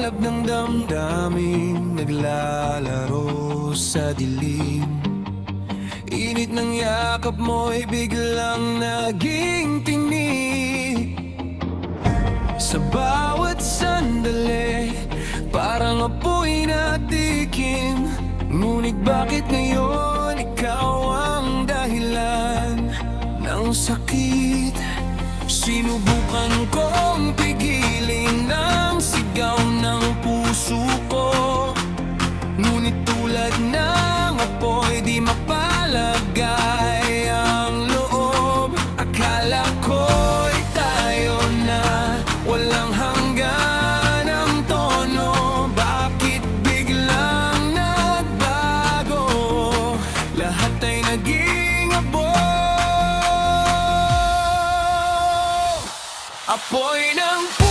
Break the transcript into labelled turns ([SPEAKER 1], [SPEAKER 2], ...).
[SPEAKER 1] alab ng damdaming naglalaro sa dilim. Init ng yakap mo'y biglang naging tinig. Sa bawat sandali, parang apoy na tikim. Ngunit bakit ngayon ikaw ang dahilan ng sakit? Sinubukan kong pigilin ang sigaw ng puso ko, ngunit tulad ng apoy di mapalagay ang loob. Akala ko'y tayo na, walang hanggan ang tono. Bakit biglang nagbago? Lahat ay naging abo. Apoy ng